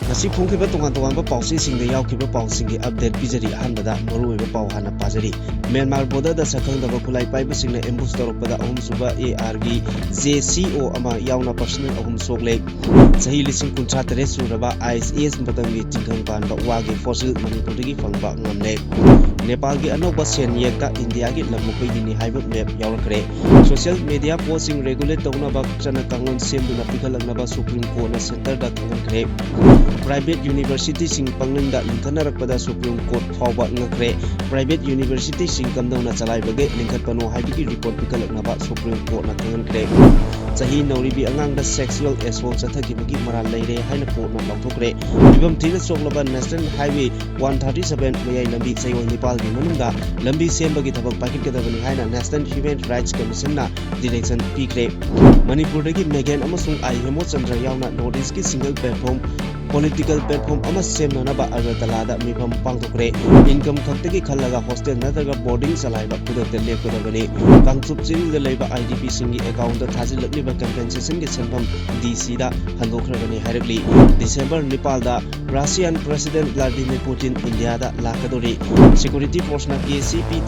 Nasi phongkhiba tongan pausi singde yaukhiba pausinggi update pijari ahanbada maruoiba pau hana pajari Myanmar border da sakhangdaba khulai paiba singna ambush torokpada ahumsuba AR gi JCO ama yauna personal ahum sogle sahi lising kuncha tere suraba ISAS matangi chingkhang panba wagi fossil manipurdagi phangba ngamle Nepal gi anoba sen yekta India gi lamukoi ni haiba map yaurakre social media posting regulate tawna chana kangon semduna pikhalangnaba Supreme Court na center da kangankre Private University sing pangnanda lingkanarakpada Supreme Court fawba ngakre Private University sing kamdawna chalaibage lingkhatpano haibigi report pikhalaknaba Supreme Court na kangankre Sahi nauribi angangda sexual assault chathakibagi maral leire haina court na lawthokre Bibam thina soklaba National Highway 137 mayai lambi chayol Nepal gi manungda lambi sembagi thabak pakitkadabani haina National Human Rights Commission na direction pikre Manipur dagi Megan amasung I Hemochandra yauna Northeast ki single platform political platform ama semnanaba Agartala mifam pangthokre income khaktagi khallaga hostel nataga boarding salaiba pudakte lepkodabani kangchup chilga leiba IDP singi account da thajilakliba compensation gi senfam DC da handokhrabani hairagli December Nepal da Russian President Vladimir Putin India da lakadori security force na KCP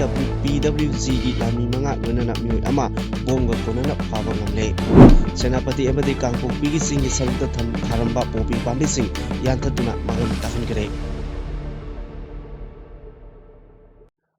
PWC gi lami manga ganana mioi ama bomga konana phaba ngamle Senapati amadi kangpokpi gi singi sarukta tharamba popi pambi sing Yantaduna magam tahankare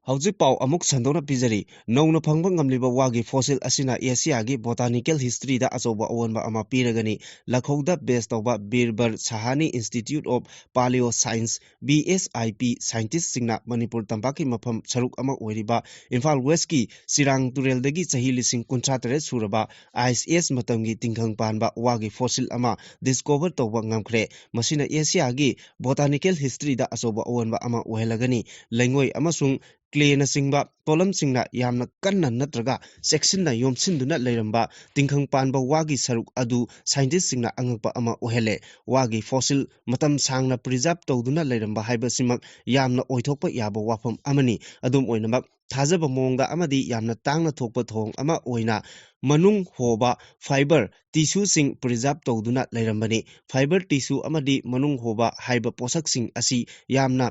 Hauji pau amuk sandona pijari nongna phangba ngamliba wagi fossil asina Asia gi botanical history da asoba awanba ama piragani lakhouda based tawba Birbar Sahani Institute of Paleo Science BSIP scientist singna Manipur tampaki mafam saruk ama oiriba Imphal West ki Sirang Turel dagi chahi lising kunchatre suraba ISS matamgi tingkhang panba wagi fossil ama discover tawba ngamkhre masina Asia gi botanical history da asoba awanba ama ohelagani lengoi amasung Clay na singba polam singna yamna kanna natraga section na yomsinduna leiramba tingkhang panba wagi saruk adu scientist singna angakpa ama ohele wagi fossil matam sangna preserve tawduna leiramba haiba simak yamna oithokpa yaba wafam amani adum oinamak thajaba mongda amadi yamna tangna thokpa thong ama oina manung hoba fiber tissue sing preserve tawduna leirambani fiber tissue amadi manung hoba haiba posak sing asi yamna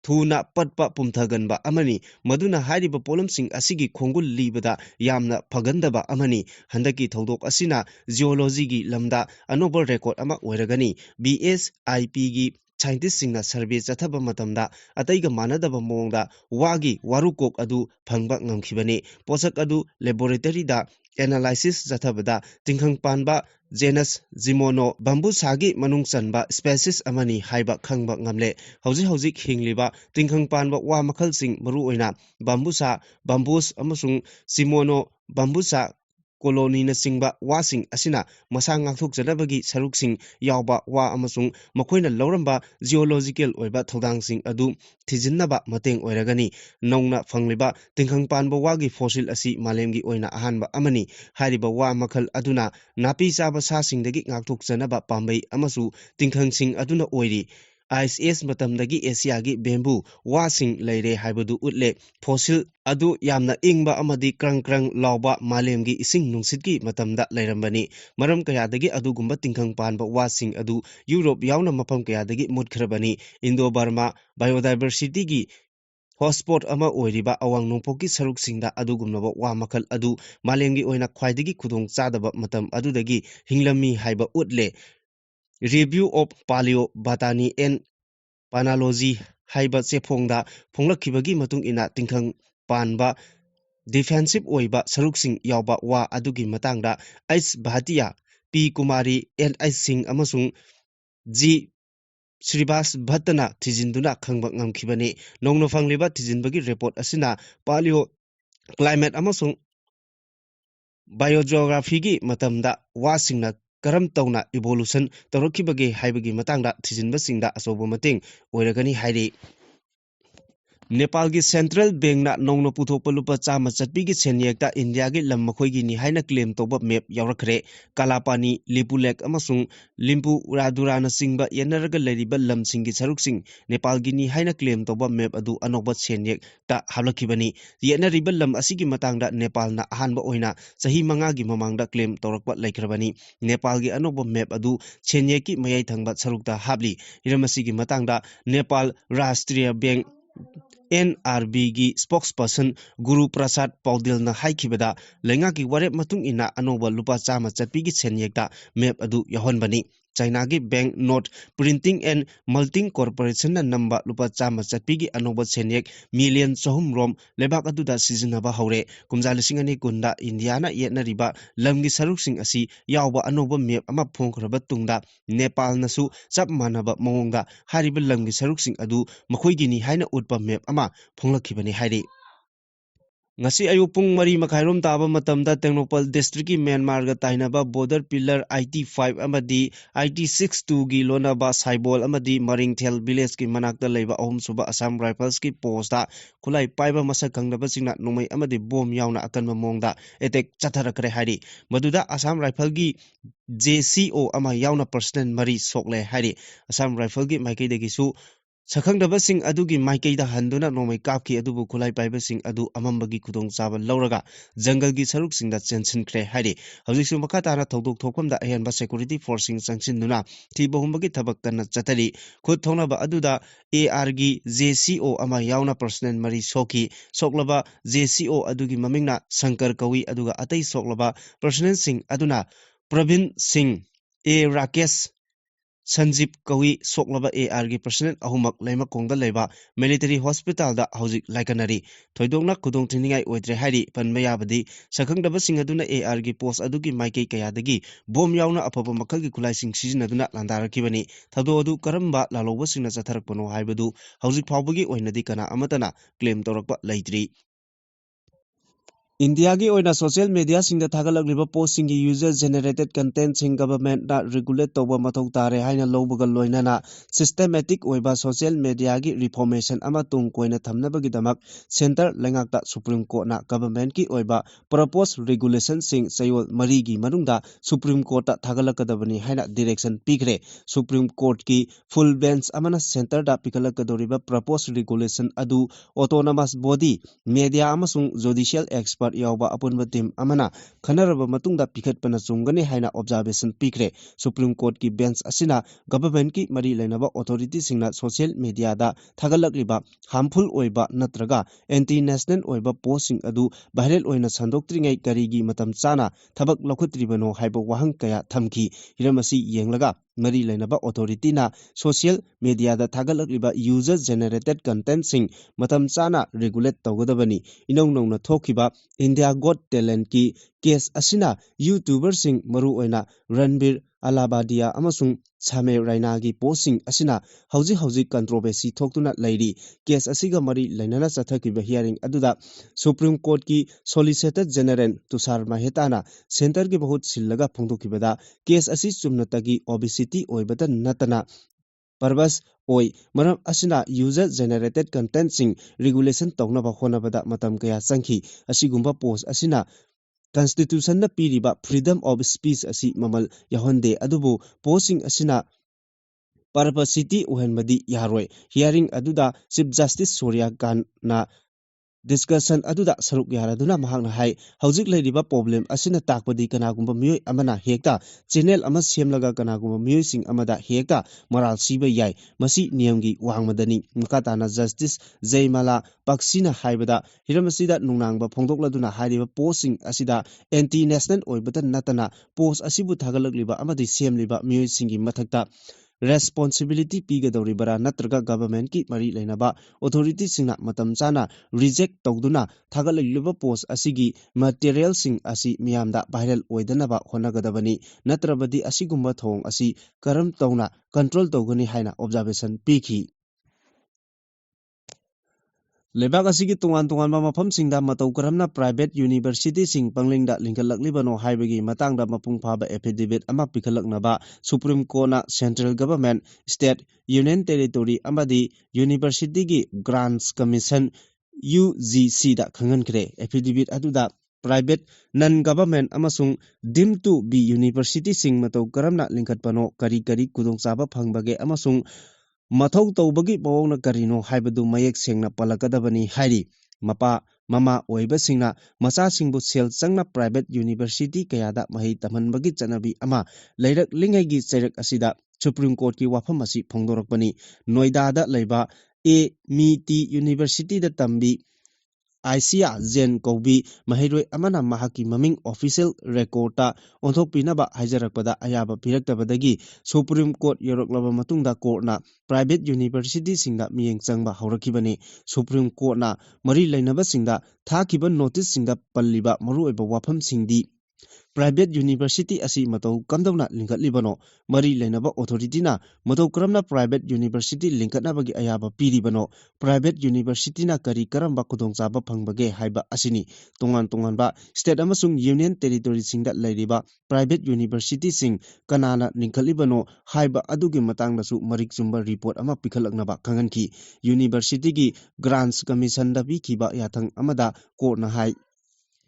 Thuna patpa pumthaganba amani maduna hariba polamsing asigi khongul libada yamna phagandaba amani handaki thodok asina geology gi lamda anover record ama oiragani BSIP gi scientist singna survey chathaba matamda ataiga manadaba mongda wagi warukok adu phangba ngamkhibani posak adu laboratory da analysis zathabada tingkhang panba genus Gimono bamboo sagi manung chanba species amani haiba khangba ngamle hauji hingliba tingkhang panba wa makhal sing maru oina bambusa bambus amasung Gimono bambusa colony na singba wasing asina masang ngakthok janabagi saruk sing yawba wa amasung makoina lawramba geological oiba thodang sing adu thijinnaba mateng oiragani nongna phangliba tingkhang panba wagi fossil asi malemgi oina ahanba amani hariba wa makhal aduna napi chaba sa singdagi ngakthok janaba pambai amasu tingkhang sing aduna oiri ISS matamdagi Asia gi bamboo wasing leire haibadu utle fossil adu yamna ingba amadi krang lawba malemgi ising nungsitgi matamda leirambani maram kayadagi adugumba tingkhang panba wasing adu Europe yauna mafam kayadagi mutkrabani Indo Burma biodiversity gi hotspot ama oiriba awang nongpoki saruk singda adugumnaba wa makhal adu malemgi oina khwaidagi khudong chadaba matam adudagi hinglami haiba utle Review of Paleo Botany and Panology haiba chefongda phonglakibagi matung ina tingkhang panba defensive oiba saruksing yawba wa adugi matangda H Bhatia P Kumari and I Singh amasung G Srivas Bhattana thijinduna khangba ngamkhibani nongno phangliba thijinbagi report asina paleo climate amasung biogeography gi matamda wasingna karam tawna evolution tawrakibage haibagi matangda thijinbasingda asoba mateng oiragani hairi Nepal की central bank ना नौनो पुथोप लुपा चामा चटपी की सेनियकता India की lump मखोई की निहायना claim तोबा map यावरखरे Kalapani Lipulekh अमसुंग लिम्पु रादुराना सिंगबा येनरगा लेरिबा लमसिंग की सरुकसिंग नेपाल की निहायना claim तोबा map अदु अनोबा सेनियक ता हाबलखिबनी येनरिबा लम असिगी मतंगदा नेपाल ना अहानबा ओइना सही मंगा की ममांगदा क्लेम तोरकबा लेखरबनी नेपाल की अनोबा मैप अदु सेनियक की मयाई थंगबा सरुकता हाबली हिरमसिगी मतंगदा नेपाल राष्ट्रीय बैंक NRB की स्पोक्सपर्सन गुरु प्रसाद पौदिल हाइखिबदा लेंगा की वारेप मतुंग इना अनोबा लुपा चामा चटपी की सेनियकता मैप अदु यहोनबनी चाइना की bank note printing and minting corporation ना नंबा लुपा चामा चटपी की अनोबा सेनियक मिलियन चहुम रोम लेबाक अदुदा सिजनबा हौरे कुमजा लिसिंग अनि कुंदा इंडिया ना येनरिबा लमगी सरुकसिंग असी यावबा अनोबा मैप अमा फोंखरबा तुंगदा नेपाल नसु चप मानबा मवंगदा हारिबा लमगी सरुकसिंग अदु मखोइगिनी हाइना उटपा मैप अमा फोंलखिबनी हाइरि ngasi ayu pung mari makhairom taba matamda Tengnoupal district ki Myanmar ga tainaba border pillar IT5 amadi IT62 gi lonaba saibol amadi Maringthel village ki manakta leiba ahum suba Assam Rifles ki post da khulai paiba masak kangnaba singna nomai amadi bom yauna akanba mongda attack chatharakre hari maduda Assam Rifle gi JCO ama yauna personal mari sokle hari Assam Rifle gi maikei degi su Sakhangdabasing adugi maikeida handuna nomai kapki adubu khulai paibasing adu amambagi khudong chaba lauraga jungle gi saruk singda chensin kre hari haujisu makatana thodok thokpamda ahenba security forcing changchinuna thibohumbagi thabak kana chatari khud thonaba aduda AR gi JCO ama yauna personal mari soki soklaba JCO adugi mamingna Shankar Kawi aduga atai soklaba personal sing aduna Pravin Singh A Rakesh Sanjeev Kawi soklaba AR gi personal ahumak leima kongda leba military hospital da hauzik laikanari thoidongna khudong thiningai oitre hari panmaya badi sakhangdaba singaduna AR gi post adugi maikei kayadagi bom yauna apaba makal gi khulai sing sizinaduna landarakibani thado adu karamba laloba singna chatharakpano haibadu hauzik phawbagi oinadi kana amatana claim torakpa leitri India की ओइना social media सिंग थागलगलिबा post सिंग user generated content सिंग government ना regulate तोबा मथौ तारे हाइना लौबगा लोइनाना systematic ओइबा social media की reformation अमा तुंग कोइना थमनबगी दमक centre लेंगाकता supreme court ना government की ओइबा propose regulation सिंग सयोल मरी की मनुंगदा सुप्रीम कोर्ट ता थागलकदबनी हाइना डायरेक्शन पिखरे सुप्रीम कोर्ट की फुल बेंच अमना सेंटर दा पिकलकदोरिबा प्रपोज रेगुलेशन अदु ऑटोनोमस बॉडी मीडिया अमसुंग जुडिशियल एक्सपर्ट यावबा अपुनबा टीम अमना खनरबा मतुंगदा पिखतपना चुंगनी हाइना ऑब्जर्वेशन पिखरे सुप्रीम कोर्ट की बेंच असिना गवर्नमेंट की मरी लेनबा अथॉरिटी सिंगना सोशल मीडिया दा थागलकलिबा हार्मफुल ओइबा नत्रगा एंटी नेशनल ओइबा पोस्टिंग अदु वायरल ओइना संदोक्त्रिङै करीगी मतम चाना थबक लखुत्रिबनो हाइबा वाहंग कया थमखी हिरमसी येंगलगा मरी लेनबा अथॉरिटी ना सोशल मीडिया दा थागलकलिबा यूजर जनरेटेड कंटेंट सिंग मतम चाना रेगुलेट तौगदबनी इनौ नौना थोखिबा इंडिया गॉट टैलेंट की केस असिना यूट्यूबर सिंग मरु ओइना रणबीर अलाबादिया अमसुंग सामे राइना की पोस्टिंग असिना हौजी हौजी कंट्रोवर्सी थोक्तुना लैरी केस असिगा मरी लैनना चथकिबा हियरिंग अदुदा सुप्रीम कोर्ट की सॉलिसिटर जनरल तुषार मेहताना सेंटर की बहुत सिल्लगा फोंदोकिबदा केस असि चुमनतगी ओबिसिटी ओइबदा नतना पर्पस ओइ मरम असिना यूजर जनरेटेड कंटेंट सिंग रेगुलेशन तौनबा होनबदा मतम कया चंखी असिगुंबा पोस्ट असिना Constitution na piriba freedom of speech asi mamal yahonde adubu posting asina purposity uhenmadi yaroi hearing aduda Chief Justice Surya Kant na discussion aduda saruk yaraduna mahakna hai hauzik leiriba problem asina takpadi kanagumba mioi amana hekta channel ama semlaga kanagumba mioi sing amada hekta moral siba yai masi niyamgi wangmadani makatana justice Jaimala Paksina haibada hiramasida nungnangba phongdokladuna hairiba posting asida anti national oibada natana post asibu thagalakliba amadi semliba mioi singi mathakta responsibility pigadoribara natraga government ki mari leinaba authority singna matam chana reject tawduna thagalliba post asigi material sing asi miyamda viral oidanaba honagadabani natrabadi asigumba thong asi karam tawna control tawgani haina observation pikhi Lebak asigi tungan mafamsingda matau karamna private university sing panglingda lingkalaklibano haibagi matangda mapung phaba affidavit ama pikhalaknaba Supreme Court na Central Government, State, Union Territory amadi University gi Grants Commission UGC da khangankre. Affidavit aduda private non-government amasung deemed to be university sing matau karamna lingkatpano kari kudongchaba phangbage amasung mathau tawbagi mawongna karino haibadu mayek sengna palakadabani hairi mapa mama oibasingna masasingbu sel changna private university kayada mahai tamhanbagi chanabi ama leirak lingaigi chairak asida Supreme Court ki wafam asi phongdorakpani Noida da leiba AMIT University da tambi Aisia Zen Kobi Mahiroi Amana Mahaki Maming official record ta onthok pinaba haijarakpada ayaba piraktabadagi Supreme Court yoroklaba matungda court na private university singda miyeng changba haurakibani Supreme Court na mari lainaba singda thakiba notice singda palliba maruoiba wafam singdi private university asi matau kamdawna lingkatlibano mari lainaba authority na matau karamna private university linkatnabagi ayaba piribano private university na kari karamba kudongchaba phangbage haiba asini tongan ba state amasung union territory singda lairiba private university sing kanana lingkatlibano haiba adugi matangdasu marik chumba report ama pikhalaknaba khanganki university gi grants commission da bikiba yathang amada court na hai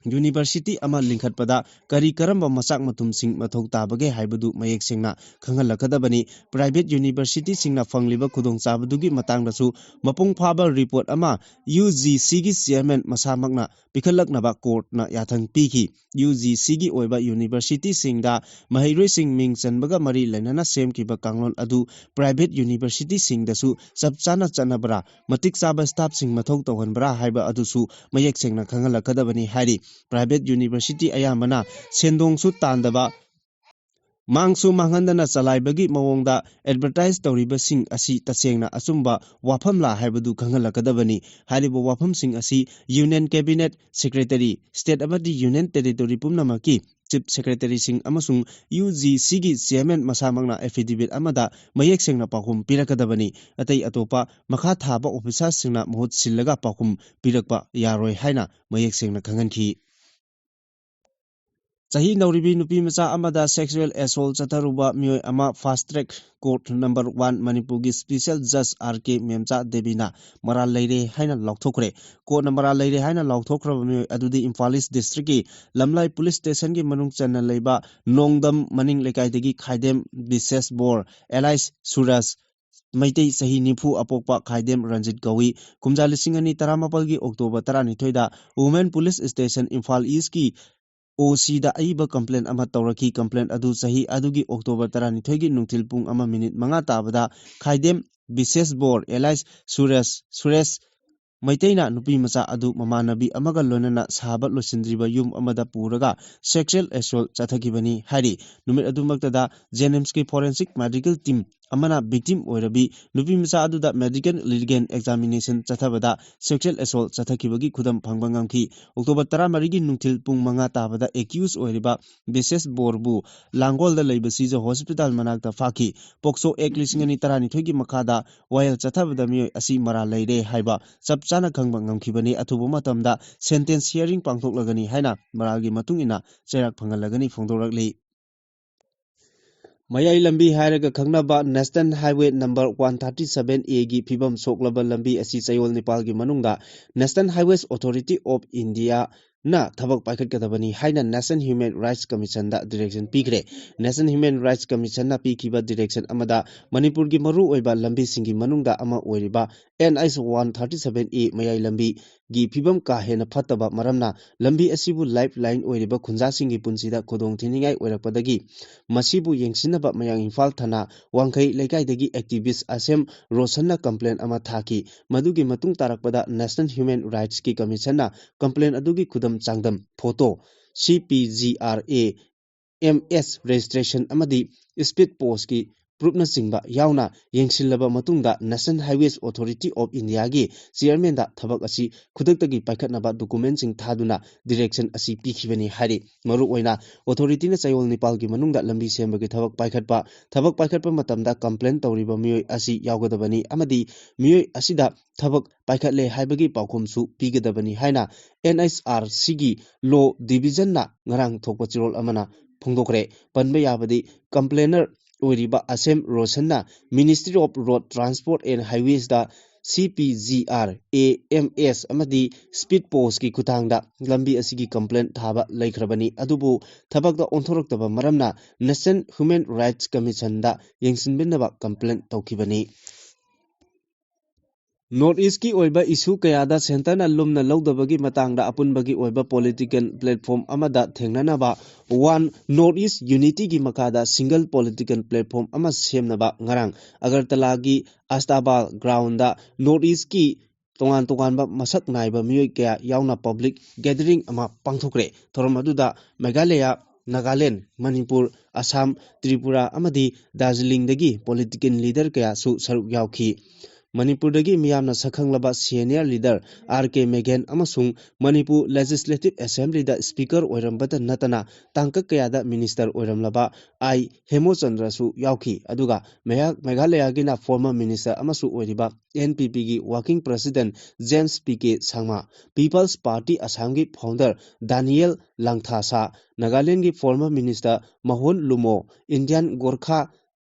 University ama lingkhatpada kari karamba masak matum sing mathau tabage haibadu mayek sengna khangalakadabani private university singna fangliba khudong chabadugi matangdasu mapung phaba report ama UGC gi chairman masamakna pikhalaknaba court na yathang piki UGC gi oiba university singda mahairoi sing ming chanbaga mari lainana semkiba kanglon adu private university singdasu chapchana chanabra matik chaba staff sing mathau tawhanbra haiba adusu mayek sengna khangalakadabani hari private university ayamana sendongsu tandaba mangsu manghandana chalaibagi mawongda advertise tawriba sing asi tasengna asumba wafamla haibadu khangalakadabani haribo wafam sing asi union cabinet secretary state amadi union territory pumnamaki chief secretary sing amasung UGC gi chairman masamangna affidavit amada mayek sengna pakhum pirakadabani atai atopa makha thaba officer singna mohut sillaga pakhum pirakpa yaroi haina mayek sengna khanganki Chahi Nauribi Nupi Macha Amada Sexual Assault Chataruba Mioy Ama Fast Track Court Number 1 Manipugi Special Judge RK Memcha Devina Mara Leire Haina Lokthokre Court Number Leire Haina Lokthokra Mioy Adudi Imphalis District ki Lamlai Police Station ki Manung Channel Leiba Nongdam Maning Lekaidagi Khaidem Bises Bor Elias Suras Maitei Sahi Nifu Apokpa Khaidem Ranjit Gawi Kumja Lisingani Taramapal ki October 12 Women Police Station Imphal East ki OC da aiba complaint ama tawraki complaint adu sahi adugi October 12 gi nungthil pung ama minute manga tabada Khaidem Bises Bor Elias Suresh Maiteina nupi macha adu mamanabi amaga lonana sahaba losindriba yum amada puraga sexual assault chathakibani hari numit adumaktada Jenims ki forensic medical team amana victim oirabi nupi macha aduda medical legal examination chathabada sexual assault chathakibagi khudam phangbangamki October 13 gi nungthil pung manga tabada accused oiriba Bises Borbu Langol da leibasi jo hospital manakta faki Pokso Act 2012 gi makhada wayal chathabada mioi asi mara leire haiba chana khangba ngamkhibani athubu matamda sentence hearing pangthoklagani haina maragi matungina chairak phangalagani phongdorakli Mayai lambi hairaga khangnaba National Highway number 137A gi phibam soklaba lambi asi chayol Nepal gi manungda National Highways Authority of India na thabak paikhatkadabani haina National Human Rights Commission da direction pikre National Human Rights Commission na pikiba direction amada Manipur gi maru oiba lambi singi manungda ama oiriba NH 137A mayai lambi gi phibam ka hena phataba maramna lambi asibu lifeline oiriba khunja singi punsida khodong thiningai oirakpadagi masibu yengsinaba mayang Imphal thana wangkai lekai activist Asem Rosanna complaint ama thaki madugi matung tarakpada National Human Rights ki Commission na complaint adugi khudam changdam photo CPGRA MS registration amadi speed post ki ꯄ꯭ꯔꯨꯞꯅ ꯆꯤꯡꯕ ꯌꯥꯎꯅ ꯌꯦꯡꯁꯤꯜꯂꯕ ꯃꯇꯨꯡꯗ national ꯍꯥꯏꯋꯦꯁ authority of ꯏꯟꯗꯤꯌꯥꯒꯤ ꯆꯤꯌꯔꯃꯦꯟꯗ ꯊꯕꯛ ꯑꯁꯤ ꯈꯨꯗꯛꯇꯒꯤ ꯄꯥꯏꯈꯠꯅꯕ ꯗꯣꯀꯨꯃꯦꯟꯠꯁꯤꯡ ꯊꯥꯗꯨꯅ direction ꯑꯁꯤ ꯄꯤꯈꯤꯕꯅꯤ ꯍꯥꯏꯔꯤ ꯃꯔꯨꯑꯣꯏꯅ ꯑꯣꯊꯣꯔꯤꯇꯤꯅ ꯆꯌꯣꯜ ꯅꯤꯄꯥꯜꯒꯤ ꯃꯅꯨꯡꯗ ꯂꯝꯕꯤ ꯁꯦꯝꯕꯒꯤ ꯊꯕꯛ ꯄꯥꯏꯈꯠꯄ ꯃꯇꯝꯗ ꯀꯝꯄ꯭ꯂꯦꯟ ꯇꯧꯔꯤꯕ ꯃꯤꯑꯣꯏ ꯑꯁꯤ ꯌꯥꯎꯒꯗꯕꯅꯤ ꯑꯃꯗꯤ ꯃꯤꯑꯣꯏ ꯑꯁꯤꯗ ꯊꯕꯛ ꯄꯥꯏꯈꯠꯂꯦ ꯍꯥꯏꯕꯒꯤ ꯄꯥꯎꯈꯨꯝꯁꯨ ꯄꯤꯒꯗꯕꯅꯤ ꯍꯥꯏꯅ NHRCꯒꯤ ꯂꯣ ꯗꯤꯕꯤꯖꯟꯅ ꯉꯔꯥꯡ ꯊꯣꯛꯄ ꯆꯤꯔꯣꯜ ꯑꯃꯅ ꯐꯣꯡꯗꯣꯛꯈ꯭ꯔꯦ ꯄꯟꯕ ꯌꯥꯕꯗꯤ ꯀꯝꯄ꯭ꯂꯦꯅꯔ ꯑꯣꯏꯔꯤꯕ ꯑꯁꯦꯝ ꯔꯣꯁꯟꯅ ministry of road transport and ꯍꯥꯏꯋꯦꯁꯗ CPGR AMS ꯑꯃꯗꯤ ꯁ꯭ꯄꯤꯗ ꯄꯣꯁꯠꯀꯤ ꯈꯨꯠꯊꯥꯡꯗ ꯂꯝꯕꯤ ꯑꯁꯤꯒꯤ ꯀꯝꯄ꯭ꯂꯦꯟ ꯊꯥꯕ ꯂꯩꯈ꯭ꯔꯕꯅꯤ ꯑꯗꯨꯕꯨ ꯊꯕꯛꯇ ꯑꯣꯟꯊꯣꯔꯛꯇꯕ ꯃꯔꯝꯅ ꯅꯦꯁꯅꯦꯜ ꯍ꯭ꯌꯨꯃꯦꯟ ꯔꯥꯏꯠꯁ ꯀꯃꯤꯁꯟꯗ ꯌꯦꯡꯁꯤꯟꯕꯤꯅꯕ ꯀꯝꯄ꯭ꯂꯦꯟ ꯇꯧꯈꯤꯕꯅꯤ ꯅꯣꯔꯊ ꯏꯁꯀꯤ ꯑꯣꯏꯕ ꯏꯁꯨ ꯀꯌꯥꯗ ꯁꯦꯟꯇꯔꯅ ꯂꯨꯝꯅ ꯂꯧꯗꯕꯒꯤ ꯃꯇꯥꯡꯗ ꯑꯄꯨꯟꯕꯒꯤ ꯑꯣꯏꯕ ꯄꯣꯂꯤꯇꯤꯀꯦꯜ ꯄ꯭ꯂꯦꯠꯐꯣꯔꯝ ꯑꯃꯗ ꯊꯦꯡꯅꯅꯕ ꯋꯥꯟ ꯅꯣꯔꯊ ꯏꯁ ꯌꯨꯅꯤꯇꯤꯒꯤ ꯃꯈꯥꯗ ꯁꯤꯡꯒꯜ ꯄꯣꯂꯤꯇꯤꯀꯦꯜ ꯄ꯭ꯂꯦꯠꯐꯣꯔꯝ ꯑꯃ ꯁꯦꯝꯅꯕ ꯉꯔꯥꯡ ꯑꯒꯔꯇꯂꯥꯒꯤ ꯑꯁꯇꯥꯕꯥꯜ ꯒ꯭ꯔꯥꯎꯟꯗ ꯅꯣꯔꯊ ꯏꯁꯀꯤ ꯇꯣꯉꯥꯟ ꯇꯣꯉꯥꯟꯕ ꯃꯁꯛ ꯅꯥꯏꯕ ꯃꯤꯑꯣꯏ ꯀꯌꯥ ꯌꯥꯎꯅ ꯄꯕ꯭ꯂꯤꯛ ꯒꯦꯗꯔꯤꯡ ꯑꯃ ꯄꯥꯡꯊꯣꯛꯈ꯭ꯔꯦ ꯊꯧꯔꯝ ꯑꯗꯨꯗ ꯃꯦꯘꯥꯂꯌꯥ ꯅꯥꯒꯥꯂꯦꯟ ꯃꯅꯤꯄꯨꯔ ꯑꯁꯥꯝ ꯇ꯭ꯔꯤꯄꯨꯔꯥ ꯑꯃꯗꯤ ꯗꯥꯔꯖꯤꯂꯤꯡꯗꯒꯤ ꯄꯣꯂꯤꯇꯤꯀꯦꯜ ꯂꯤꯗꯔ ꯀꯌꯥꯁꯨ ꯁꯔꯨꯛ ꯌꯥꯎꯈꯤ ꯃꯅꯤꯄꯨꯔꯗꯒꯤ ꯃꯤꯌꯥꯝꯅ ꯁꯛꯈꯪꯂꯕ ꯁꯤꯅꯤꯌꯔ ꯂꯤꯗꯔ RK ꯃꯦꯘꯦꯟ ꯑꯃꯁꯨꯡ ꯃꯅꯤꯄꯨꯔ ꯂꯦꯖꯤꯁꯂꯦꯇꯤꯚ ꯑꯦꯁꯦꯝꯕ꯭ꯂꯤꯗ ꯁ꯭ꯄꯤꯀꯔ ꯑꯣꯏꯔꯝꯕꯇ ꯅꯠꯇꯅ ꯇꯥꯡꯀꯛ ꯀꯌꯥꯗ ꯃꯤꯅꯤꯁꯇꯔ ꯑꯣꯏꯔꯝꯂꯕ I ꯍꯦꯃꯣꯆꯟꯗ꯭ꯔꯁꯨ ꯌꯥꯎꯈꯤ ꯑꯗꯨꯒ ꯃꯦꯘꯥꯂꯌꯥꯒꯤꯅ ꯐꯣꯔꯃꯔ ꯃꯤꯅꯤꯁꯇꯔ ꯑꯃꯁꯨ ꯑꯣꯏꯔꯤꯕ NPPꯒꯤ working president James PK Sangma people's party ꯑꯁꯥꯝꯒꯤ ꯐꯥꯎꯟꯗꯔ ꯗꯥꯅꯤꯌꯦꯜ ꯂꯥꯡꯊꯥꯁꯥ ꯅꯥꯒꯥꯂꯦꯟꯒꯤ former minister Mhonlumo Indian Gorkha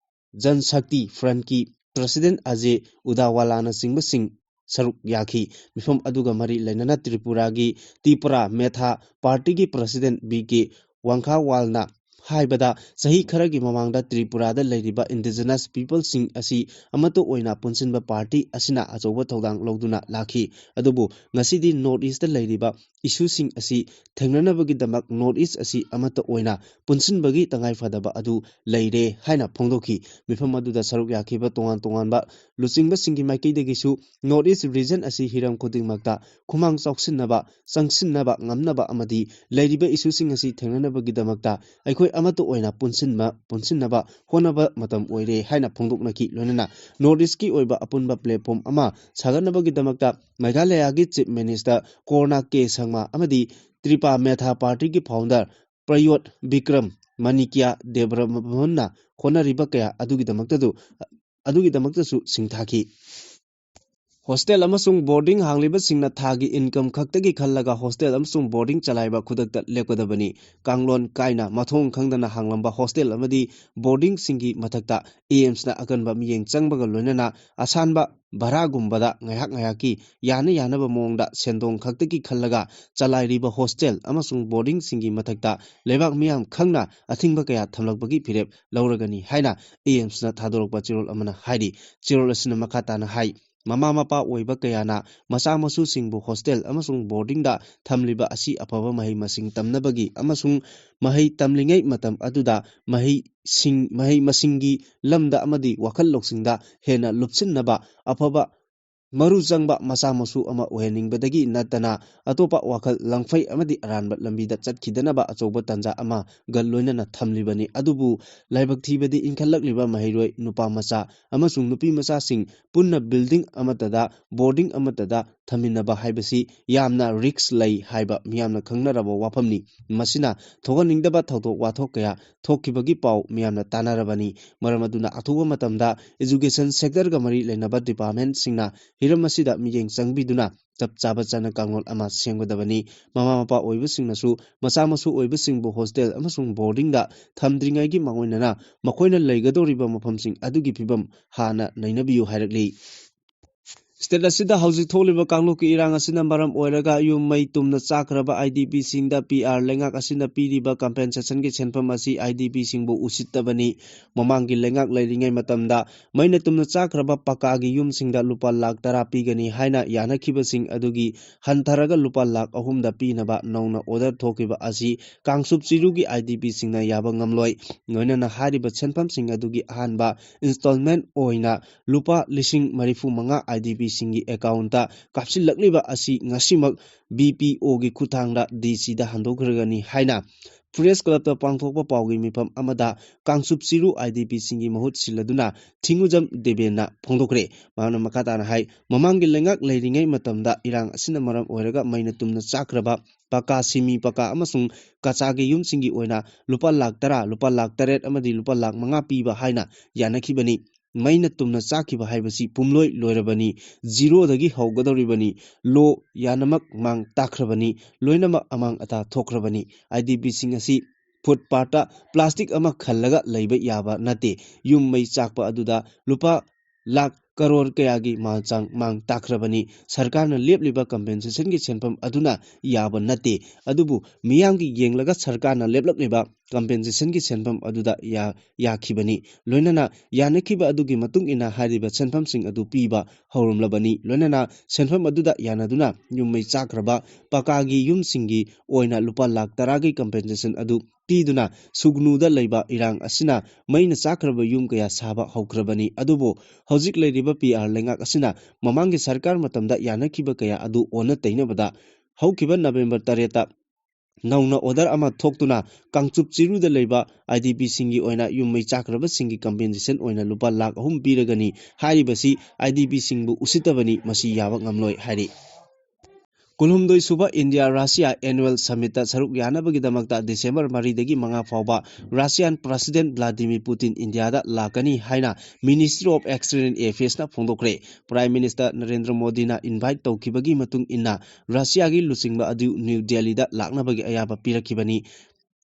Janshakti ꯐ꯭ꯔꯟꯠꯀꯤ ꯄ꯭ꯔꯁꯤꯗꯦꯟꯠ ꯑꯖय ꯎꯗꯥꯋꯥꯂꯥꯅꯆꯤꯡꯕꯁꯤꯡ ꯁꯔꯨꯛ ꯌꯥꯈꯤ ꯃꯤꯐꯝ ꯑꯗꯨꯒ ꯃꯔꯤ ꯂꯩꯅꯅ ꯇ꯭ꯔꯤꯄꯨꯔꯥꯒꯤ ꯇ꯭ꯔꯤꯄꯨꯔꯥ ꯃꯦꯊꯥ ꯄꯥꯔꯇꯤꯒꯤ ꯄ꯭ꯔꯁꯤꯗꯦꯟꯠ BK ꯋꯥꯡꯈꯥꯋꯥꯜꯅ ꯍꯥꯏꯕꯗ ꯆꯍꯤ ꯈꯔꯒꯤ ꯃꯃꯥꯡꯗ ꯇ꯭ꯔꯤꯄꯨꯔꯥꯗ ꯂꯩꯔꯤꯕ ꯏꯟꯗꯤꯖꯤꯅꯁ ꯄꯤꯄꯜꯁꯤꯡ ꯑꯁꯤ ꯑꯃꯠꯇ ꯑꯣꯏꯅ ꯄꯨꯟꯁꯤꯟꯕ ꯄꯥꯔꯇꯤ ꯑꯁꯤꯅ ꯑꯆꯧꯕ ꯊꯧꯗꯥꯡ ꯂꯧꯗꯨꯅ ꯂꯥꯛꯈꯤ ꯑꯗꯨꯕꯨ ꯉꯁꯤꯗꯤ ꯅꯣꯔꯊ ꯏꯁꯇ ꯂꯩꯔꯤꯕ ꯏꯁꯨꯁꯤꯡ ꯑꯁꯤ ꯊꯦꯡꯅꯅꯕꯒꯤꯗꯃꯛ ꯅꯣꯔꯊ ꯏꯁ ꯑꯁꯤ ꯑꯃꯠꯇ ꯑꯣꯏꯅ ꯄꯨꯟꯁꯤꯟꯕꯒꯤ ꯇꯉꯥꯏꯐꯗꯕ ꯑꯗꯨ ꯂꯩꯔꯦ ꯍꯥꯏꯅ ꯐꯣꯡꯗꯣꯛꯈꯤ ꯃꯤꯐꯝ ꯑꯗꯨꯗ ꯁꯔꯨꯛ ꯌꯥꯈꯤꯕ ꯇꯣꯉꯥꯟ ꯇꯣꯉꯥꯟꯕ ꯂꯨꯆꯤꯡꯕꯁꯤꯡꯒꯤ ꯃꯥꯏꯀꯩꯗꯒꯤꯁꯨ ꯅꯣꯔꯊ ꯏꯁ ꯔꯤꯖꯟ ꯑꯁꯤ ꯍꯤꯔꯝ ꯈꯨꯗꯤꯡꯃꯛꯇ ꯈꯨꯃꯥꯡ ꯆꯥꯎꯁꯤꯟꯅꯕ ꯆꯪꯁꯤꯟꯅꯕ ꯉꯝꯅꯕ ꯑꯃꯗꯤ ꯂꯩꯔꯤꯕ ꯏꯁꯨꯁꯤꯡ ꯑꯁꯤ ꯊꯦꯡꯅꯅꯕꯒꯤꯗꯃꯛꯇ ꯑꯩꯈꯣꯏ ꯑꯃꯠꯇ ꯑꯣꯏꯅ ꯄꯨꯟꯁꯤꯟꯅꯕ ꯍꯣꯠꯅꯕ ꯃꯇꯝ ꯑꯣꯏꯔꯦ ꯍꯥꯏꯅ ꯐꯣꯡꯗꯣꯛꯅꯈꯤ ꯂꯣꯏꯅꯅ ꯅꯣꯔꯊ ꯏꯁꯀꯤ ꯑꯣꯏꯕ ꯑꯄꯨꯟꯕ ꯄ꯭ꯂꯦꯠꯐꯣꯔꯝ ꯑꯃ ꯁꯥꯒꯠꯅꯕꯒꯤꯗꯃꯛꯇ ꯃꯦꯘꯥꯂꯌꯥꯒꯤ ꯆꯤꯐ ꯃꯤꯅꯤꯁꯇꯔ ꯀꯣꯔꯅꯥ K ꯁꯪꯃꯥ ꯑꯃꯗꯤ ꯇ꯭ꯔꯤꯄꯥ ꯃꯦꯊꯥ ꯄꯥꯔꯇꯤꯒꯤ ꯐꯥꯎꯟꯗꯔ ꯄ꯭ꯔꯌꯣꯠ ꯕꯤꯀ꯭ꯔꯝ ꯃꯅꯤꯀ꯭ꯌꯥ ꯗꯦꯕ꯭ꯔꯃꯣꯍꯟꯅ ꯍꯣꯠꯅꯔꯤꯕ ꯀꯌꯥ ꯑꯗꯨꯒꯤꯗꯃꯛꯇꯁꯨ ꯁꯤꯡꯊꯥꯈꯤ ꯍꯣꯁꯇꯦꯜ ꯑꯃꯁꯨꯡ ꯕꯣꯔꯗꯤꯡ ꯍꯥꯡꯂꯤꯕꯁꯤꯡꯅ ꯊꯥꯒꯤ ꯏꯟꯀꯝ ꯈꯛꯇꯒꯤ ꯈꯜꯂꯒ ꯍꯣꯁꯇꯦꯜ ꯑꯃꯁꯨꯡ ꯕꯣꯔꯗꯤꯡ ꯆꯂꯥꯏꯕ ꯈꯨꯗꯛꯇ ꯂꯦꯞꯀꯗꯕꯅꯤ ꯀꯥꯡꯂꯣꯟ ꯀꯥꯏꯅ ꯃꯊꯣꯡ ꯈꯪꯗꯅ ꯍꯥꯡꯂꯝꯕ ꯍꯣꯁꯇꯦꯜ ꯑꯃꯗꯤ ꯕꯣꯔꯗꯤꯡꯁꯤꯡꯒꯤ ꯃꯊꯛꯇ AIIMSꯅ ꯑꯀꯟꯕ ꯃꯤꯠꯌꯦꯡ ꯆꯪꯕꯒ ꯂꯣꯏꯅꯅ ꯑꯁꯥꯟꯕ ꯚꯔꯥꯒꯨꯝꯕꯗ ꯉꯥꯏꯍꯥꯛ ꯉꯥꯏꯍꯥꯛꯀꯤ ꯌꯥꯅꯕ ꯃꯑꯣꯡꯗ ꯁꯦꯟꯗꯣꯡ ꯈꯛꯇꯒꯤ ꯈꯜꯂꯒ ꯆꯂꯥꯏꯔꯤꯕ ꯍꯣꯁꯇꯦꯜ ꯑꯃꯁꯨꯡ ꯕꯣꯔꯗꯤꯡꯁꯤꯡꯒꯤ ꯃꯊꯛꯇ ꯂꯩꯕꯥꯛ ꯃꯤꯌꯥꯝ ꯈꯪꯅ ꯑꯊꯤꯡꯕ ꯀꯌా ꯊꯝꯂꯛꯄꯒꯤ ꯐꯤꯔꯦꯞ ꯂꯧꯔꯒꯅꯤ ꯍꯥꯏꯅ AIIMSꯅ ꯊꯥꯗꯣꯔꯛꯄ ꯆꯤꯔꯣꯜ ꯑꯃꯅ ꯍꯥꯏꯔꯤ ꯆꯤꯔꯣꯜ ꯑꯁꯤꯅ ꯃꯈꯥ ꯇꯥꯅ ꯍꯥꯏ ꯃꯃꯥ ꯃꯄꯥ ꯑꯣꯏꯕ ꯀꯌꯥꯅ ꯃꯆꯥ ꯃꯁꯨꯁꯤꯡꯕꯨ ꯍꯣꯁꯇꯦꯜ ꯑꯃꯁꯨꯡ ꯕꯣꯔꯗꯤꯡꯗ ꯊꯝꯂꯤꯕ ꯑꯁꯤ ꯑꯐꯕ ꯃꯍꯩ ꯃꯁꯤꯡ ꯇꯝꯅꯕꯒꯤ ꯑꯃꯁꯨꯡ ꯃꯍꯩ ꯇꯝꯂꯤꯉꯩ ꯃꯇꯝ ꯑꯗꯨꯗ ꯃꯍꯩ ꯃꯁꯤꯡꯒꯤ ꯂꯝꯗ ꯑꯃꯗꯤ ꯋꯥꯈꯜ ꯂꯧꯁꯤꯡꯗ ꯍꯦꯟꯅ ꯂꯨꯞꯁꯤꯟꯅꯕ ꯑꯐꯕ ꯃꯔꯨ ꯆꯪꯕ ꯃꯆꯥ ꯃꯁꯨ ꯑꯃ ꯑꯣꯏꯍꯟꯅꯤꯡꯕꯗꯒꯤ ꯅꯠꯇꯅ ꯑꯇꯣꯞꯄ ꯋꯥꯈꯜ ꯂꯪꯐꯩ ꯑꯃꯗꯤ ꯑꯔꯥꯟꯕ ꯂꯝꯕꯤꯗ ꯆꯠꯈꯤꯗꯅꯕ ꯑꯆꯧꯕ ꯇꯥꯟꯖꯥ ꯑꯃꯒ ꯂꯣꯏꯅꯅ ꯊꯝꯂꯤꯕꯅꯤ ꯑꯗꯨꯕꯨ ꯂꯥꯏꯕꯛ ꯊꯤꯕꯗꯤ ꯏꯟꯈꯠꯂꯛꯂꯤꯕ ꯃꯍꯩꯔꯣꯏ ꯅꯨꯄꯥ ꯃꯆꯥ ꯑꯃꯁꯨꯡ ꯅꯨꯄꯤ ꯃꯆꯥꯁꯤꯡ ꯄꯨꯟꯅ ꯕꯤꯜꯗꯤꯡ ꯑꯃꯠꯇꯗ ꯕꯣꯔꯗꯤꯡ ꯑꯃꯠꯇꯗ ꯊꯝꯃꯤꯟꯅꯕ ꯍꯥꯏꯕꯁꯤ ꯌꯥꯝꯅ ꯔꯤꯛꯁ ꯂꯩ ꯍꯥꯏꯕ ꯃꯤꯌꯥꯝꯅ ꯈꯪꯅꯔꯕ ꯋꯥꯐꯝꯅꯤ ꯃꯁꯤꯅ ꯊꯣꯛꯍꯟꯅꯤꯡꯗꯕ ꯊꯧꯗꯣꯛ ꯋꯥꯊꯣꯛ ꯀꯌꯥ ꯊꯣꯛꯈꯤꯕꯒꯤ ꯄꯥꯎ ꯃꯤꯌꯥꯝꯅ ꯇꯥꯟꯅꯔꯕꯅꯤ ꯃꯔꯝ ꯑꯗꯨꯅ ꯑꯊꯨꯕ ꯃꯇꯝꯗ ꯑꯦꯖꯨꯀꯦꯁꯟ ꯁꯦꯛꯇꯔꯒ ꯃꯔꯤ ꯂꯩꯅꯕ ꯗꯤꯄꯥꯔꯠꯃꯦꯟꯠꯁꯤꯡꯅ ꯍꯤꯔꯝ ꯑꯁꯤꯗ ꯃꯤꯠꯌꯦꯡ ꯆꯪꯕꯤꯗꯨꯅ ꯆꯞ ꯆꯥꯕ ꯆꯠꯅ ꯀꯥꯡꯂꯣꯟ ꯑꯃ ꯁꯦꯝꯒꯗꯕꯅꯤ ꯃꯃꯥ ꯃꯄꯥ ꯑꯣꯏꯕꯁꯤꯡꯅꯁꯨ ꯃꯆꯥ ꯃꯁꯨ ꯑꯣꯏꯕꯁꯤꯡꯕꯨ ꯍꯣꯁꯇꯦꯜ ꯑꯃꯁꯨꯡ ꯕꯣꯔꯗꯤꯡꯗ ꯊꯝꯗ꯭ꯔꯤꯉꯩꯒꯤ ꯃꯥꯡꯑꯣꯏꯅꯅ ꯃꯈꯣꯏꯅ ꯂꯩꯒꯗꯧꯔꯤꯕ ꯃꯐꯝꯁꯤꯡ ꯑꯗꯨꯒꯤ ꯐꯤꯕꯝ ꯍꯥꯟꯅ ꯅꯩꯅꯕꯤꯌꯨ ꯍꯥꯏꯔꯛꯂꯤ ꯁ꯭ꯇꯦꯠ ꯑꯁꯤꯗ ꯍꯧꯖꯤꯛ ꯊꯣꯛꯂꯤꯕ ꯀꯥꯡꯂꯨꯞꯀꯤ ꯏꯔꯥꯡ ꯑꯁꯤꯅ ꯃꯔꯝ ꯑꯣꯏꯔꯒ ꯌꯨꯝ ꯃꯩ ꯇꯨꯝꯅ ꯆꯥꯛꯈ꯭ꯔꯕ IDPꯁꯤꯡꯗ PR ꯂꯩꯉꯥꯛ ꯑꯁꯤꯅ ꯄꯤꯔꯤꯕ ꯀꯝꯄꯦꯟꯁꯦꯁꯟꯒꯤ ꯁꯦꯟꯐꯝ ꯑꯁꯤ IDPꯁꯤꯡꯕꯨ ꯎꯁꯤꯠꯇꯕꯅꯤ ꯃꯃꯥꯡꯒꯤ ꯂꯩꯉꯥꯛ ꯂꯩꯔꯤꯉꯩ ꯃꯇꯝꯗ ꯃꯩꯅ ꯇꯨꯝꯅ ꯆꯥꯛꯈ꯭ꯔꯕ ꯄꯀꯥꯒꯤ ꯌꯨꯝꯁꯤꯡꯗ ꯂꯨꯄꯥ ꯂꯥꯈ 10 ꯄꯤꯒꯅꯤ ꯍꯥꯏꯅ ꯌꯥꯅꯈꯤꯕꯁꯤꯡ ꯑꯗꯨꯒꯤ ꯍꯟꯊꯔꯒ ꯂꯨꯄꯥ ꯂꯥꯈ 3 ꯄꯤꯅꯕ ꯅꯧꯅ ꯑꯣꯔꯗꯔ ꯊꯣꯛꯈꯤꯕ ꯑꯁꯤ ꯀꯥꯡꯁꯨꯞ ꯆꯤꯔꯨꯒꯤ IDPꯁꯤꯡꯅ ꯌꯥꯕ ꯉꯝꯂꯣꯏ ꯂꯣꯏꯅꯅ ꯍꯥꯏꯔꯤꯕ ꯁꯦꯟꯐꯝꯁꯤꯡ ꯑꯗꯨꯒꯤ ꯑꯍꯥꯟꯕ ꯏꯟꯁꯇꯣꯜꯃꯦꯟꯠ ꯑꯣꯏꯅ ꯂꯨꯄꯥ 35,000 IDPꯁꯤꯡꯒꯤ ꯑꯦꯀꯥꯎꯟꯇ ꯀꯥꯞꯁꯤꯜꯂꯛꯂꯤꯕ ꯑꯁꯤ ꯉꯁꯤꯃꯛ BPOꯒꯤ ꯈꯨꯠꯊꯥꯡꯗ DC ꯗ ꯍꯟꯗꯣꯛꯈ꯭ꯔꯒꯅꯤ ꯍꯥꯏꯅ Press Club ta pangthokpa pawgi mifam amada Kangsup Siru IDP singi mahut siladuna Thingujam Debena phongdokre mana makata na hai mamangi lengak leiringai matamda irang asina maram oiraga maina tumna chakraba paka simi paka amasung kachagi yum singi oina lupa lakh tara lupa lakh taret amadi lupa lakh manga piba haina yanakhibani maina tumna chakiba haibasi pumloi loirabani zero dagi haugadoribani lo yanamak mang takrabani loinamak amang ata thokrabani IDP singasi footpath plastic ama khallaga leiba yaba nate yum mai chakpa aduda lupa lakh crore kayagi malchang mang takrabani sarkar na lepliba compensation gi senpam aduna yaba nate adubu miyam gi yenglaga sarkar na leplakleba compensation gi senpam aduda yakhibani loinana yanakhiba adugi matung ina hariba senpam sing adu piba horumlabani loinana senpam aduda yanaduna yummai chakraba pakagi yum singi oina lupa lakh taragi compensation adu piduna sugnuda leiba irang asina maina chakraba yum kaya saba haukrabani adubo hojik leiriba PR lengak asina mamangi sarkar matamda yanakhiba kaya adu ona tainabada haukiba November 3 nauna order ama thoktuna Kangchup Chiru da leiba IDP singi oina yummai chakraba singi compensation oina lupa lakh 3 piragani haribasi IDP singbu usitabani masi yaba ngamloi hari Kulhumdoi Suba India Russia Annual Summit Saruk Yanabagi Damakta December Maridagi Manga Fauba Russian President Vladimir Putin India da Lakani Haina Ministry of External Affairs na Phongdokre Prime Minister Narendra Modi na invite Tokibagi Matung Inna Russia gi Lusingba Adu New Delhi da Laknabagi Ayaba Pirakibani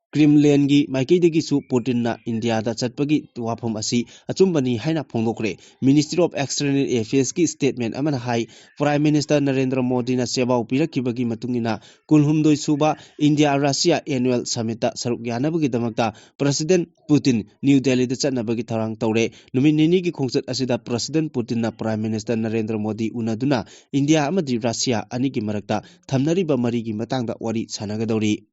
Kremlin gi Maikidagi su Putin na India da Chatpagi Wafam Asi Achumbani Haina Phongdokre Ministry of External Affairs ki statement amana hai Prime Minister Narendra Modi na Sebau Pirakibagi Matungina Kulhumdoi Suba India Russia Annual Summit Saruk Yanabagi Damakta President Putin New Delhi da Chatnabagi Tharang Taure Numinini gi Khongchat Asida President Putin na Prime Minister Narendra Modi unaduna India amadi Russia anigi marakta thamnariba marigi matangda wari sanagadori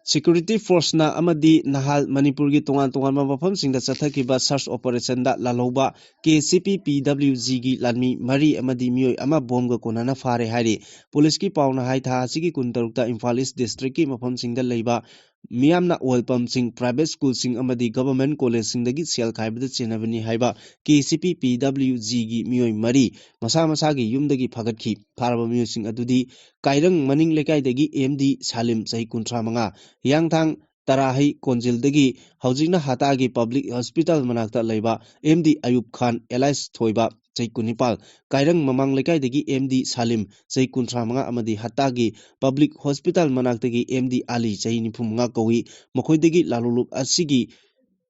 Security Force na amadi nahal Manipur gi tongan mafam singda chathakiba search operation da laloba KCP PWG gi lanmi mari amadi mioi ama bomb ga konana fare hari police ki pauna hai tha sigi kuntarukta Imphal East district ki mafam singda leiba Miyamna oil pump sing private school sing amadi government college sing dagi sel khaibada chenabani haiba KCP PWG gi mioi mari masa gi yumdagi phagatki pharaba mioi sing adudi kairang maning lekai dagi MD Salim Sahi kuntra manga yangthang Tarahi Konjil dagi haujingna hatagi public hospital manakta leiba MD Ayub Khan Elias Thoiba Chai Kunipal Kairang Mamang Lekai dagi MD Salim Chai Kuntra manga amadi hatagi public hospital manaktagi MD Ali Chai Nipumanga kawi makhoi dagi lalulup asigi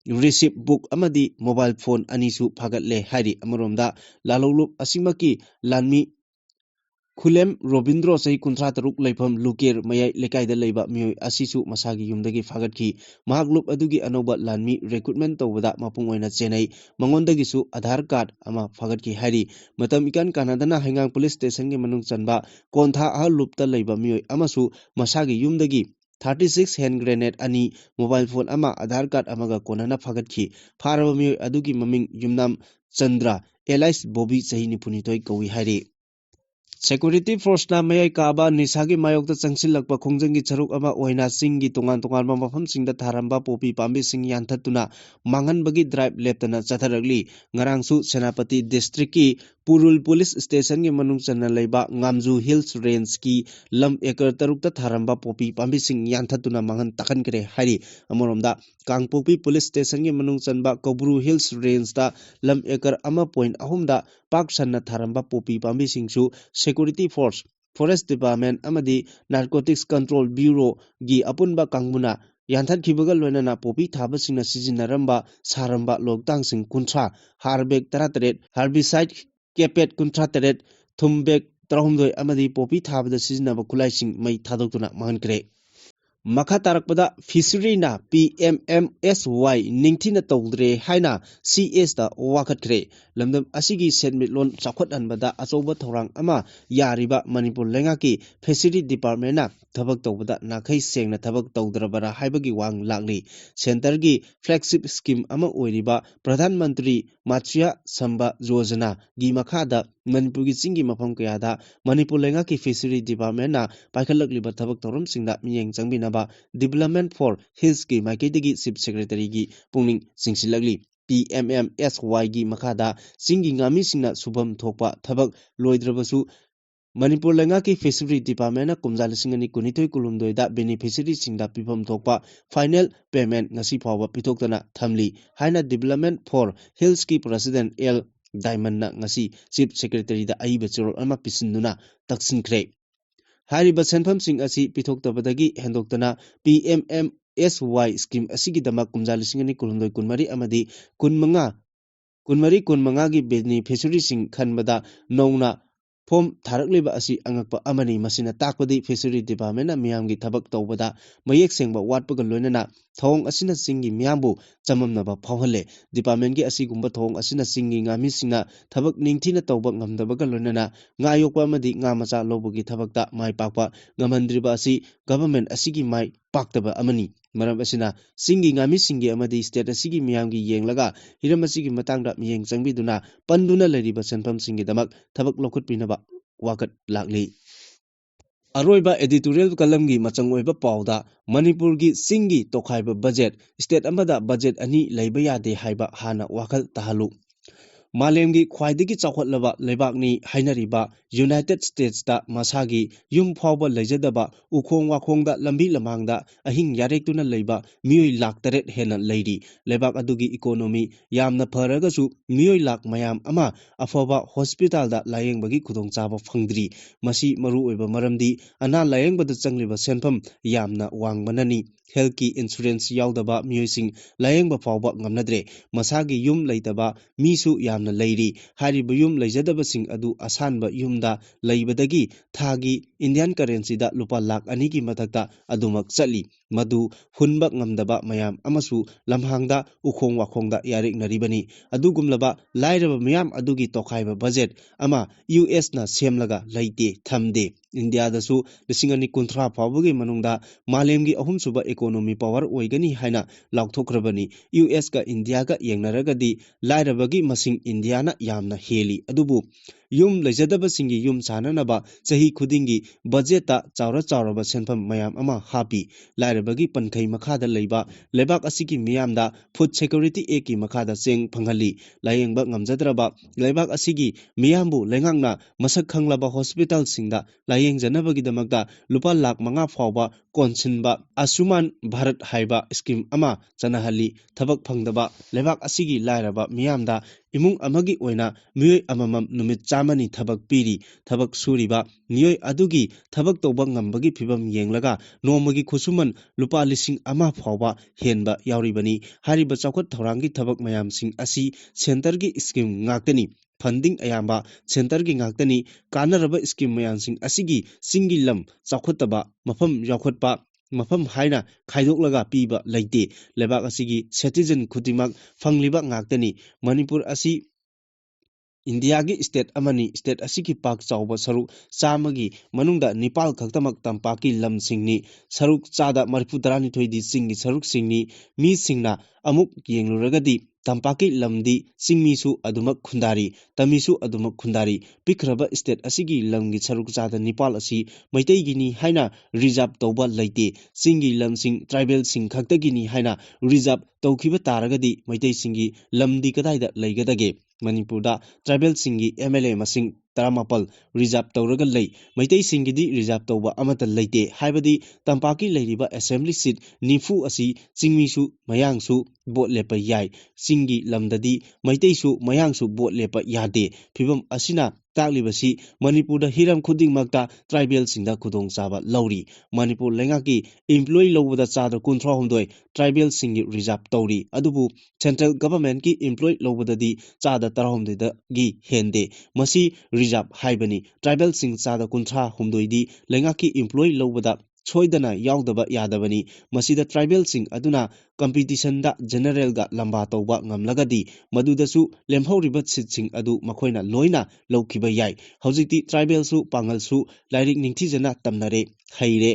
receipt book amadi mobile phone anisu phagatle hari amoromda lalulup asimaki lanmi Khulem Robindro Sahi Kuntra Taruk Leifam Luker Mayai Lekai da Leiba Mioi Asisu Masagi Yumdagi Fagatki Mahaglup Adugi Anoba Lanmi recruitment Tawada Mapung Oina Chenai Mangondagisu Aadhar card ama Fagatki Hari Matam Ikan Kanadana Hangang Police Station ge Manung Chanba Kontha Aha Lupta Leiba Mioi Amasu Masagi Yumdagi 36 hand grenade ani mobile phone ama Aadhar card amaga konana Fagatki Pharaba Mioi Adugi Maming Yumnam Chandra Elias Bobby Sahi Nipunitoi Kawi Hari Security Force na mayai kaba nisagi mayok ta changsil lakpa khongjangi charuk ama oina singi tongan mafam singda tharamba popi pambi sing yanthatuna mangan bagi drive leptana chatharagli ngarangsu Senapati district ki Purul Police Station gi manung channa leiba Ngamju Hills Range ki lam ekar taruk ta tharamba popi pambi sing yanthatuna mangan takan kre hari amoromda Kangpopi Police Station gi manung chanba Kobru Hills Range ta lam ekar ama point ahumda pak sanna tharamba popi pambi singsu Security Force Forest Department amadi Narcotics Control Bureau gi apunba kangbuna Yanthat Kibaga Loinana Popi Tabasina Sizinaramba Saramba Logtang Sing Kuntra Harbek Taratret Herbicide Kepet Kuntra Teret Thumbek Trahumdoi Amadi Popi Tabada Sizinaba Kulai Sing Mai Tadokuna Mahankre Makha tarakpada fishery na PMMSY ningthina tawdre haina CS da wakatkre lamdam asigi senmit lon chakhot anbada achoba thorang ama yariba Manipur lengaki fishery department na thabak tawbada nakhai sengna thabak tawdrabara haibagi wang lakli center gi flagship scheme ama oiriba Pradhan Mantri Matsya Samba Yojana gi makhada Manipur gi chingi mafam kayada Manipur lenga ki fishery department na paikhalakliba thabak thorum singda miyeng changbinaba Development for Hills ki maikaidagi chief secretary gi pungning singsilagli PMMSY gi makhada chingi ngami singna subam thokpa thabak loidrabasu Manipur lenga ki fishery department na kumja lisingani kunitoi kulumdoi da beneficiary singda pipam thokpa final payment ngasi phawa pitoktana thamli haina Development for Hills ki president L Diamond na ngasi chief secretary da aiba chirol ama pisinduna taksinkhre hariba senpham sing asi pitoktabadagi hendoktana PMMSY scheme asigi dama kumja lisingani kulumdoi kunmari amadi kunmanga gi beneficiary sing khanbada nongna Form Tharakliba asi angakpa amani masina takpadi fishery department na miyamgi thabak tawbada mayek sengba watpaga loinana thong asina singi miyambu chamamnaba phawhale department gi asigumba thong asina singi ngami singna thabak ningthina tawba ngamdabaga loinana nga yokpa amadi nga macha lobugi thabakta mai pakpa ngamandriba asi government asigi mai paktaba amani maram asina singi ngami singi amadi state asigi miyamgi yenglaga hiram asigi matangda miyeng changbiduna panduna leriba senpam singi damak thabak lokut pinaba wakat lakli Aroiba editorial kalamgi machang oiba pauda Manipur gi singi tokhaiba budget state amada budget ani leiba yade haiba hana wakal tahalu Malemgi khwaidagi chawkhatlaba lebakni hainariba United States da masagi yum phawba leijadaba ukhong wakhongda lambi lamangda ahing yarektuna leiba miyoi lakh taret hena leiri lebak adugi economy yamna pharagasu miyoi lakh mayam ama afoba hospital da layengbagi khudongchaba phangdri masi maru oiba maramdi ana layengbada changliba senpham yamna wangbanani health ki insurance yaudaba miyosing layengba phawba ngamnadre masagi yum leitaba misu yamna leiri hariba yum leijadaba sing adu asanba yumda leibadagi thagi Indian currency da lupa lakh ani ki mathakta adumak chali madu hunba ngamdaba mayam amasu lamhangda ukhong wakhongda yarik naribani adugumlaba lairaba mayam adugi tokhaiba budget ama US na semlaga leite thamde India da su lisingani kunthra phawagi manungda malemgi ahumsuba economy power oigani haina lauthokrabani US ka India ka yengnaragadi lairabagi masing India na yamna heli adubu yum lejadaba singi yum sananaba chahi khudingi budget ta chawraba senpham mayam ama happy lairabagi pankhai makhada leiba lebak asigi miyamda food security act ki makhada cheng phanghali layengba ngamjadraba lebak asigi miyambu lengangna masak khanglaba hospital singda layeng janabagi damakta lupa lakh manga phawba konsinba Asuman Bharat haiba scheme ama chanahali thabak phangdaba lebak asigi lairaba miyamda imung amagi oina miyoi amamam numit chamani thabak piri thabak suriba miyoi adugi thabak toba ngambagi phibam yenglaga nomagi khusuman lupa lising ama phawba henba yauribani hariba chawkhat thorangi thabak mayam sing asi center gi scheme ngaktani funding ayamba center gi ngaktani kanaraba scheme mayam sing asigi singi lam chawkhataba mafam yaukhatpa mafam haina khaidoklaga piba leite lebak asigi citizen khudimak fangliba ngaktani Manipur asi India gi state amani state asigi pak chawba saruk chamagi manungda Nepal khaktamak tampaki lam singni saruk chada marfu darani thoidi singi saruk singni mi singna amuk yengluragadi tampaki lamdi singmisu adumak khundari tamisu adumak khundari pikraba state asigi lamgi saruk chada Nepal asi maitai gini haina reserve tawba leite singi lamsing tribal sing khaktagini haina reserve tawkhiba taragadi maitai singi lamdi kadaida leigadage Manipur da tribal singi MLA masing taramapal reserve tawraga lei maitai singidi reserve tawba amata leite haibadi tampaki leiriba assembly seat nifu asi singmisu mayangsu bot lepa yai singi lamdadi maitaisu mayangsu bot lepa yade phibam asina taklibasi Manipur da hiram khuding makta tribal singda khudong chaba lauri Manipur lengaki employee lobada chada kunthra homdoi tribal singi reserve tawri adubu central government ki employee lobadadi chada tarahomdoi da gi hende masi reserve haibani tribal sing chada kunthra homdoi di lengaki employee lobada सोइदना याउदबा यादबनी मसिदा ट्राइबेलसिंग अदुना कंपीटिशनदा जनरलगा लंबा तौबा ngamlagadi मदुदसु लेमहौरिबा सिटसिंग अदु मखोइना लोइना लौखिबा याय हौजिकति ट्राइबेलसु पांगलसु लाइरिक निंगथिजना तमनरे हैरे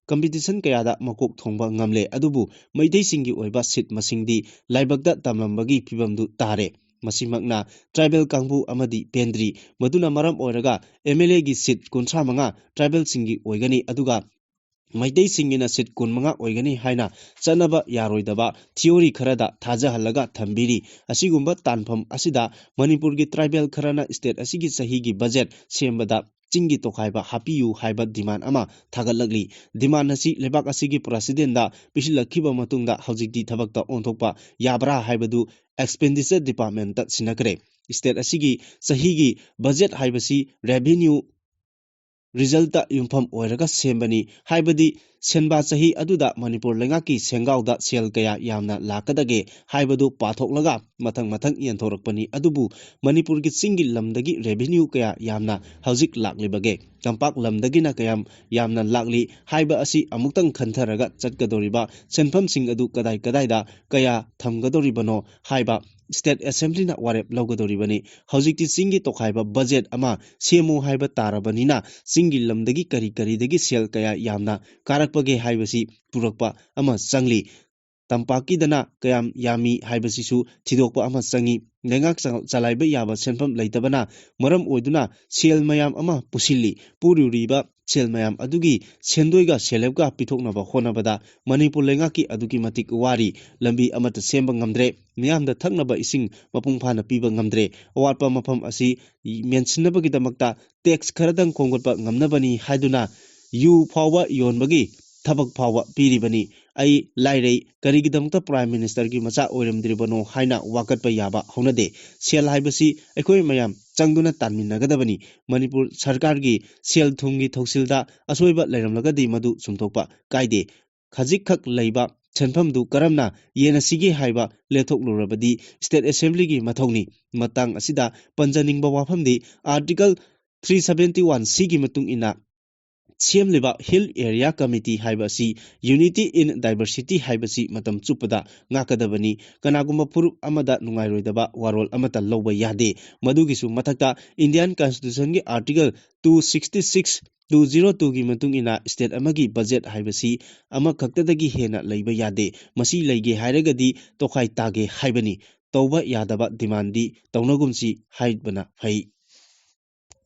कंपीटिशन कयादा मकोक थोंबा ngamle अदुबु मैदैसिंगी ओइबा सिट मसिंगदी लाइबकदा तमलंबगी फिबमदु तारे मसिमकना ट्राइबल कांगबु अमदी पेंद्री मदुना मरम ओइरगा एमएलए गी सीट 35 ट्राइबल सिंगी ओइगनी अदुगा मैदै सिंगिना सीट 15 ओइगनी हाइना चनबा यारोइदबा थियोरी खरदा थाजहलगा थंबिरी असिगुंबा तानफम असिदा मणिपुर गी ट्राइबल खरना स्टेट असिगी सहीगी बजेट सेमबदा चिंगी तोखाइबा हापियु हाइबा डिमांड अमा थागलगली डिमांड असी लेबाक असिगी प्रेसिडेंट दा पिसिलखिबा मतुंगदा हौजिकती थबकता ओंथोकपा याबरा हाइबदु एक्सपेंडिचर डिपार्टमेंट ता सिनकरे स्टेट असिगी सहीगी बजेट हाइबसी रेवेन्यू रिजल्ट युमफम ओइरगा सेमबनी हाइबदी सेनबा सही अदुदा मणिपुर लेंगाकी सेंगाउदा सेल कया यामना लाकदगे हाइबदु पाथोकलगा मथंग मथंग यंथोरकपनी अदुबु मणिपुर की चिंगी लमदगी रेवेन्यू कया यामना हौजिक लाक्लिबगे तंपाक लमदगिना कयाम यामना लाक्ली हाइबा असी अमुक्तंग खंथरगा चटकदोरिबा सेनफम सिंग अदु कदाई कदाईदा कया थमगदोरिबनो हाइबा स्टेट असेंबलीना वारेप लौगदोरिबनी हौजिकति चिंगी तोखाइबा बजेट अमा सेमो हाइबा तारबनीना चिंगी लमदगी करी करीदगी सेल कया यामना कारकपगे हाइबसी पुरकपा अमा चंगली तंपाकीदना कयाम यामी हाइबसीसु थिदोकपा अमा चंगी लेंगाक चलाइबा याबा सेनफम लैतबना मरम ओइदुना सेल मयाम अमा पुसिल्ली पुरुरीबा सेल मयाम अदुगी सेंदोइगा सेलेबगा पिथोकनबा होनबदा मणिपुर लेंगाकी अदुगी मतिक वारी लंबी अमत सेंबा ngamdre मियामदा थकनबा इसिंग मपुंग फाना पीबा ngamdre अवाटपा मफम असि मेंसिनबगिदमक्ता टैक्स खरदंग खोंगटपा ngamnabani हाइदुना यू फावा योनबगी थबक फावा पीरिबनी आई लाइरै करिगिदमक्ता प्राइम मिनिस्टर की मचा ओइरमद्रिबनो हाइना वाकटपा याबा हौनदे सेल हाइबसी अखोय मयाम चंगदुना तानमिनगदबनी मणिपुर सरकार की सेल थुंगी थौसिलदा असोइबा लैरमलगदी मदु सुमथोकपा कायदे खजिक खक लैबा सेनफमदु करमना येनसिगे हाइबा लेथोकलुरबदी स्टेट असेंबली की मथौनी मतंग असिदा पंजनिंगबा वाफमदी आर्टिकल 371 सी की मतुंग इना सेमलिबा हिल एरिया कमिटी हाइबसी यूनिटी इन डाइवर्सिटी हाइबसी मतम चुपदा ngakadabani kanagumba furup amada nungairoidaba warol amata lawba yade madugisu mathakta indian constitution gi article 266 202 की मतुंग इना स्टेट अमगी बजेट हाइबसी अमा खक्तदगी हेना लैबा यादे मसी लैगे हाइरगदी तोखाई तागे हाइबनी तौबा यादबा डिमांडी तौनगुमसी हाइबना फै।